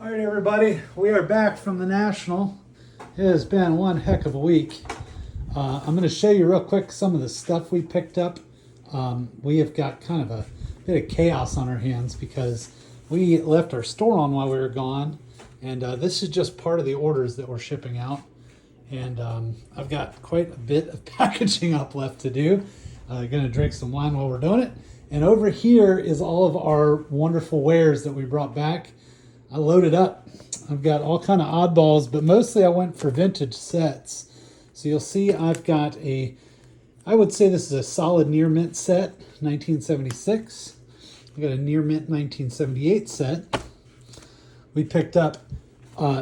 All right, everybody, we are back from the National. It has been one heck of a week. I'm going to show you real quick some of the stuff we picked up. We have got kind of a bit of chaos on our hands because we left our store on while we were gone, and this is just part of the orders that we're shipping out. And I've got quite a bit of packaging up left to do. Going to drink some wine while we're doing it. And over here is all of our wonderful wares that we brought back. I loaded up. I've got all kind of oddballs, but mostly I went for vintage sets. So you'll see I've got I would say this is a solid near mint set, 1976. I got a near mint 1978 set. We picked up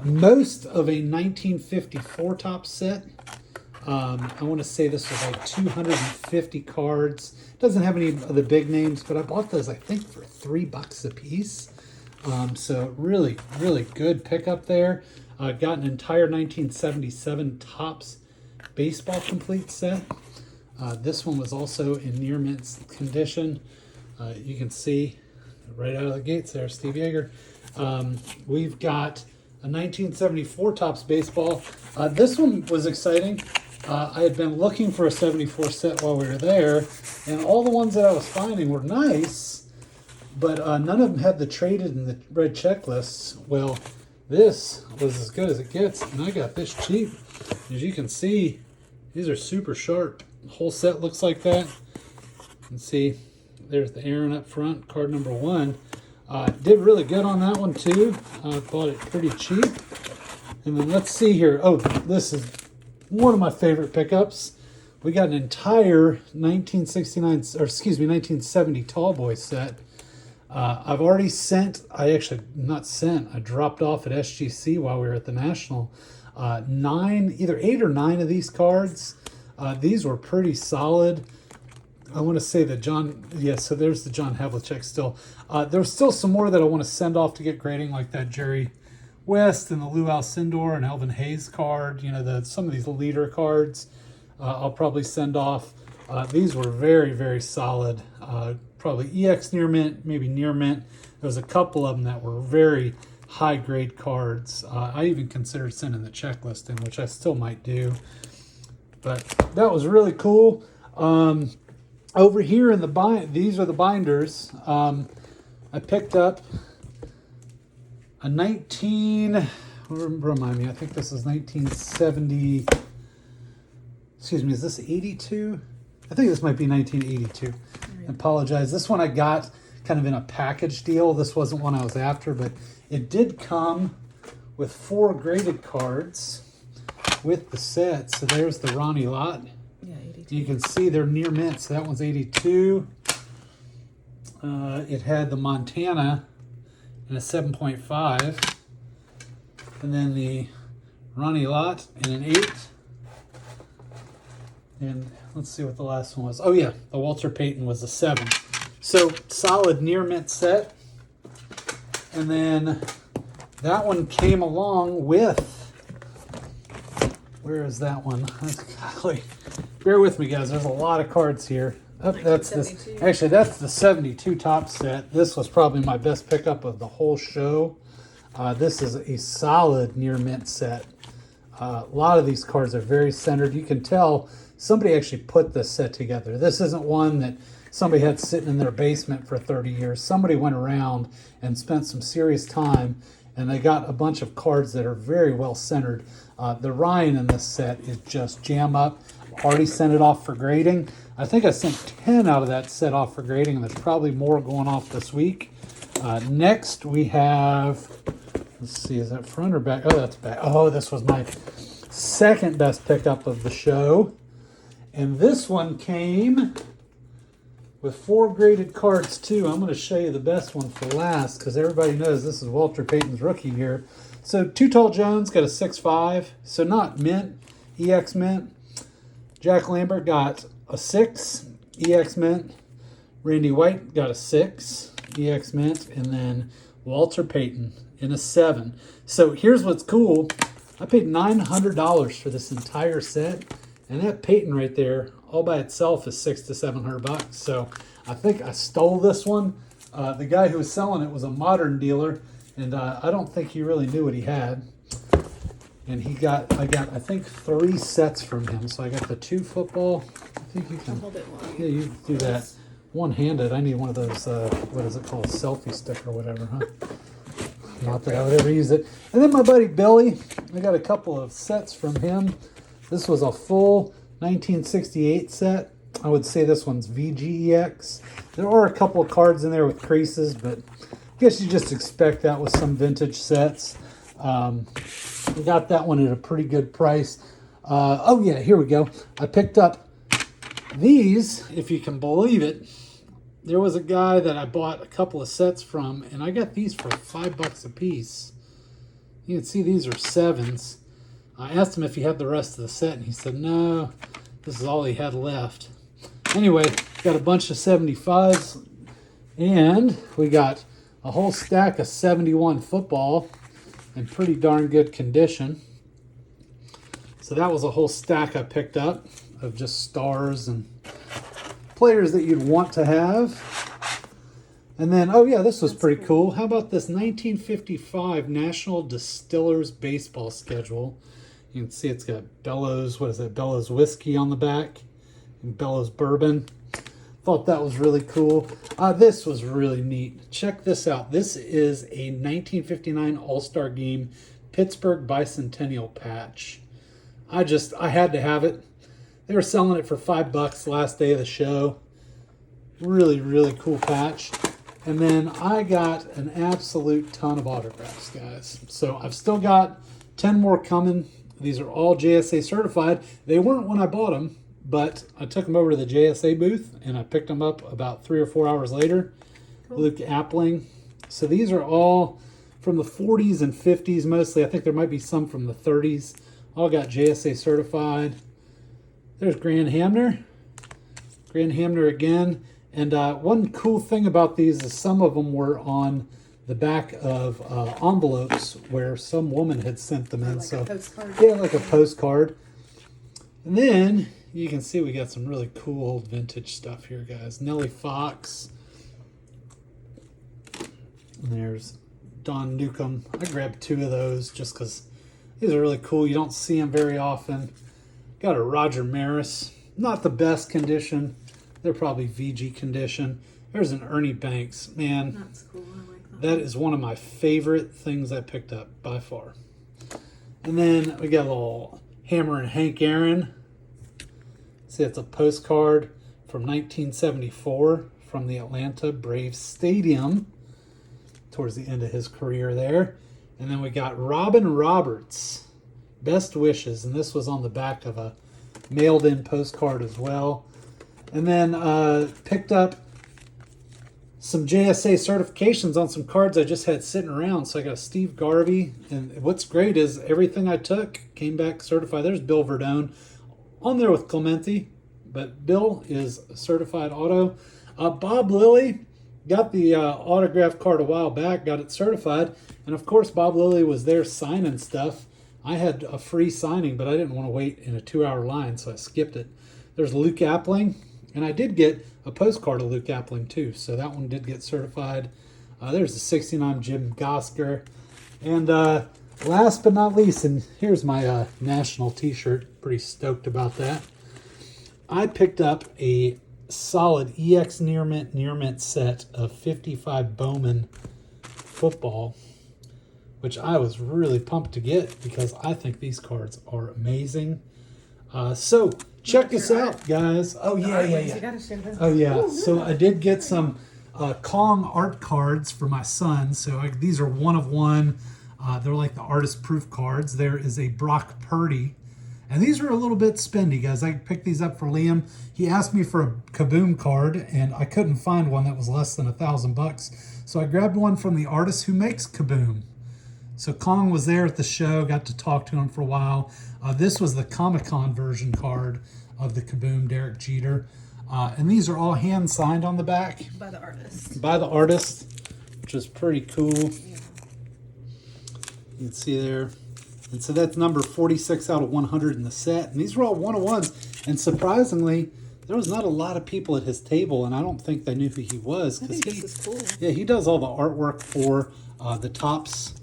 most of a 1954 top set. I want to say this was like 250 cards. Doesn't have any of the big names, but I bought those I think for $3 a piece. So really, really good pickup there. Got an entire 1977 Topps baseball complete set. This one was also in near mint condition. You can see right out of the gates there, Steve Yeager. We've got a 1974 Topps baseball. This one was exciting. I had been looking for a 74 set while we were there, and all the ones that I was finding were nice, but none of them had the traded and the red checklists. Well, this was as good as it gets, and I got this cheap. As you can see, these are super sharp. The whole set looks like that. You can see there's the Aaron up front, card number 1. Did really good on that one too. Bought it pretty cheap. And then let's see here. Oh, this is one of my favorite pickups. We got an entire 1970 Tall Boy set. I've already I dropped off at SGC while we were at the National. Either 8 or 9 of these cards. These were pretty solid. I want to say that so there's the John Havlicek still. There's still some more that I want to send off to get grading, like that Jerry West and the Lou Alcindor and Elvin Hayes card. You know, some of these leader cards I'll probably send off. These were very, very solid. Probably EX near mint, maybe near mint. There was a couple of them that were very high grade cards. I even considered sending the checklist in, which I still might do. But that was really cool. Over here in these are the binders. I picked up a remind me, I think this is 1970, excuse me, is this 82? I think this might be 1982. I apologize. This one I got kind of in a package deal. This wasn't one I was after, but it did come with 4 graded cards with the set. So there's the Ronnie Lott. Yeah, 82. You can see they're near mint. So that one's 82. It had the Montana in a 7.5. And then the Ronnie Lott in an 8. And let's see what the last one was. Oh yeah, the Walter Payton was a 7. So solid near mint set. And then that one came along with, where is that one? Golly, bear with me guys, there's a lot of cards here. Oh, that's this. Actually, that's the 72 Topps set. This was probably my best pickup of the whole show. This is a solid near mint set. A lot of these cards are very centered. You can tell somebody actually put this set together. This isn't one that somebody had sitting in their basement for 30 years. Somebody went around and spent some serious time, and they got a bunch of cards that are very well centered. The Ryan in this set is just jam up. Already sent it off for grading. I think I sent 10 out of that set off for grading, and there's probably more going off this week. Next we have, let's see, is that front or back? Oh, that's back. Oh, this was my second best pickup of the show. And this one came with 4 graded cards too. I'm going to show you the best one for last because everybody knows this is Walter Payton's rookie here. So Too Tall Jones got a 6.5, so not mint, EX mint. Jack Lambert got a 6, EX mint. Randy White got a 6, EX mint. And then Walter Payton in a 7. So here's what's cool. I paid $900 for this entire set. And that Payton right there, all by itself, is $600 to $700. So I think I stole this one. The guy who was selling it was a Modern dealer, And I don't think he really knew what he had. And I got, I think, 3 sets from him. So I got the 2 football. I think you can, Hold it while yeah, you do that. One-handed. I need one of those, what is it called? Selfie stick or whatever, huh? Not that I would ever use it. And then my buddy Billy, I got a couple of sets from him. This was a full 1968 set. I would say this one's VGEX. There are a couple of cards in there with creases, but I guess you just expect that with some vintage sets. We got that one at a pretty good price. Oh yeah, here we go. I picked up these, if you can believe it. There was a guy that I bought a couple of sets from, and I got these for $5 a piece. You can see these are 7s. I asked him if he had the rest of the set, and he said no, this is all he had left. Anyway, got a bunch of 75s, and we got a whole stack of 71 football in pretty darn good condition. So that was a whole stack I picked up of just stars and players that you'd want to have. And then, oh yeah, this was pretty cool. How about this 1955 National Distillers baseball schedule? You can see it's got Bellows, what is it, Bellows whiskey on the back and Bellows bourbon. Thought that was really cool. This was really neat. Check this out. This is a 1959 All-Star Game Pittsburgh Bicentennial patch. I had to have it. They were selling it for $5 last day of the show. Really, really cool patch. And then I got an absolute ton of autographs, guys. So I've still got 10 more coming. These are all JSA certified. They weren't when I bought them, but I took them over to the JSA booth and I picked them up about 3 or 4 hours later. Cool. Luke Appling. So these are all from the 40s and 50s mostly. I think there might be some from the 30s. All got JSA certified. There's Grand Hamner. Grand Hamner again. And one cool thing about these is some of them were on the back of envelopes where some woman had sent them in. Like so a postcard. Yeah, like a postcard. And then you can see we got some really cool old vintage stuff here, guys. Nellie Fox. And there's Don Newcomb. I grabbed 2 of those just because these are really cool. You don't see them very often. Got a Roger Maris. Not the best condition. They're probably VG condition. There's an Ernie Banks. Man, that's cool. I like that. That is one of my favorite things I picked up by far. And then we got a little Hammer and Hank Aaron. See, it's a postcard from 1974 from the Atlanta Braves Stadium towards the end of his career there. And then we got Robin Roberts, Best Wishes, and this was on the back of a mailed-in postcard as well. And then picked up some JSA certifications on some cards I just had sitting around. So I got a Steve Garvey, and what's great is everything I took came back certified. There's Bill Verdone on there with Clemente, but Bill is a certified auto. Bob Lilly, got the autograph card a while back, got it certified, and of course Bob Lilly was there signing stuff. I had a free signing, but I didn't want to wait in a 2-hour line, so I skipped it. There's Luke Appling, and I did get a postcard of Luke Appling too, so that one did get certified. There's the 69 Jim Gosker. And last but not least, and here's my national t-shirt, pretty stoked about that. I picked up a solid EX Near Mint set of 55 Bowman football, which I was really pumped to get because I think these cards are amazing. So check this out, guys. Oh yeah. Oh yeah. So I did get some Kong art cards for my son. So these are 1 of 1. They're like the artist proof cards. There is a Brock Purdy. And these are a little bit spendy, guys. I picked these up for Liam. He asked me for a Kaboom card, and I couldn't find one that was less than $1,000. So I grabbed one from the artist who makes Kaboom. So Kong was there at the show, got to talk to him for a while. This was the Comic-Con version card of the Kaboom, Derek Jeter. And these are all hand-signed on the back. By the artist. By the artist, which is pretty cool. Yeah. You can see there. And so that's number 46 out of 100 in the set. And these were all 1-of-1s. And surprisingly, there was not a lot of people at his table, and I don't think they knew who he was. I think this is cool. Yeah, he does all the artwork for the Tops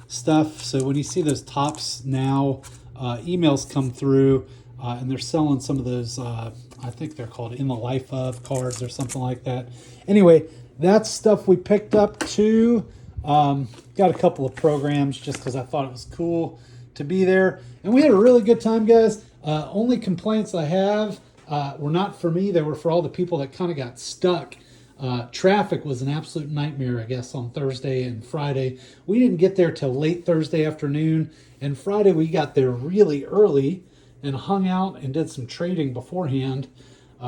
stuff. So when you see those Tops now, emails come through, and they're selling some of those, I think they're called In the Life Of cards or something like that. Anyway, that's stuff we picked up too. Got a couple of programs just because I thought it was cool to be there. And we had a really good time, guys. Only complaints I have were not for me. They were for all the people that kind of got stuck. Traffic was an absolute nightmare, I guess, on Thursday and Friday. We didn't get there till late Thursday afternoon. And Friday we got there really early and hung out and did some trading beforehand.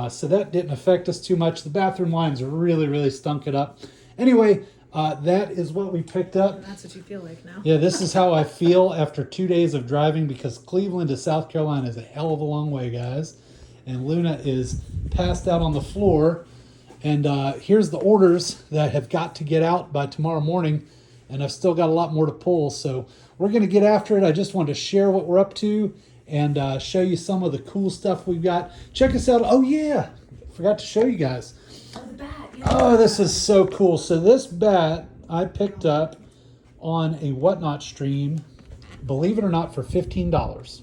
So that didn't affect us too much. The bathroom lines really, really stunk it up. Anyway, that is what we picked up. And that's what you feel like now. Yeah, this is how I feel after 2 days of driving, because Cleveland to South Carolina is a hell of a long way, guys. And Luna is passed out on the floor. And here's the orders that have got to get out by tomorrow morning. And I've still got a lot more to pull. So we're going to get after it. I just wanted to share what we're up to and show you some of the cool stuff we've got. Check us out. Oh, yeah. Forgot to show you guys. Oh, the bat. Yeah. Oh, this is so cool. So this bat I picked up on a Whatnot stream, believe it or not, for $15.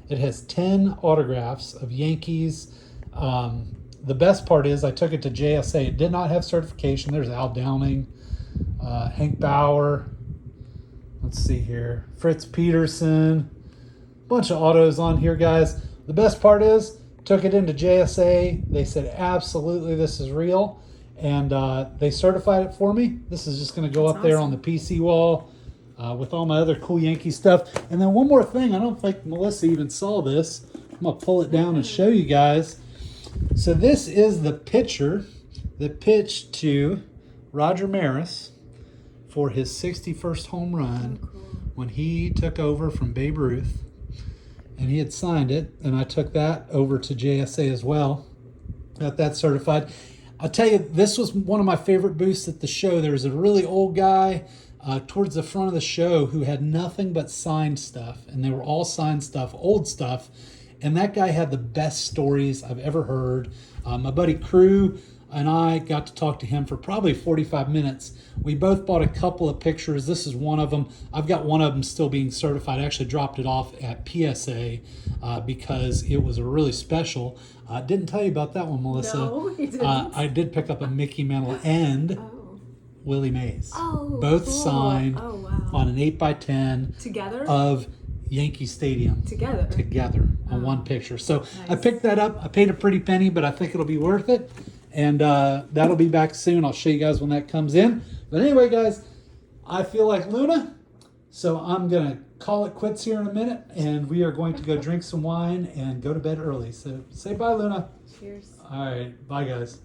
It has 10 autographs of Yankees. The best part is I took it to JSA. It did not have certification. There's Al Downing, Hank Bauer. Let's see here. Fritz Peterson. Bunch of autos on here, guys. The best part is took it into JSA. They said, absolutely, this is real. And they certified it for me. This is just going to go That's up there awesome. on the PC wall with all my other cool Yankee stuff. And then one more thing. I don't think Melissa even saw this. I'm going to pull it down and show you guys. So this is the pitcher that pitched to Roger Maris for his 61st home run Oh, cool. when he took over from Babe Ruth. And he had signed it, and I took that over to JSA as well. Got that certified. I'll tell you, this was one of my favorite booths at the show. There was a really old guy towards the front of the show who had nothing but signed stuff, and they were all signed stuff, old stuff. And that guy had the best stories I've ever heard. My buddy Crew and I got to talk to him for probably 45 minutes. We both bought a couple of pictures. This is one of them. I've got one of them still being certified. I actually dropped it off at PSA because it was a really special. Didn't tell you about that one, Melissa. No, you didn't. I did pick up a Mickey Mantle and Oh. Willie Mays. Oh, Both cool. signed Oh, wow. on an 8x10 Together? of Yankee Stadium Together. on one picture. So I Nice. picked that up. I paid a pretty penny, but I think it'll be worth it. And that'll be back soon. I'll show you guys when that comes in. But anyway, guys, I feel like Luna. So I'm going to call it quits here in a minute. And we are going to go drink some wine and go to bed early. So say bye, Luna. Cheers. All right. Bye, guys.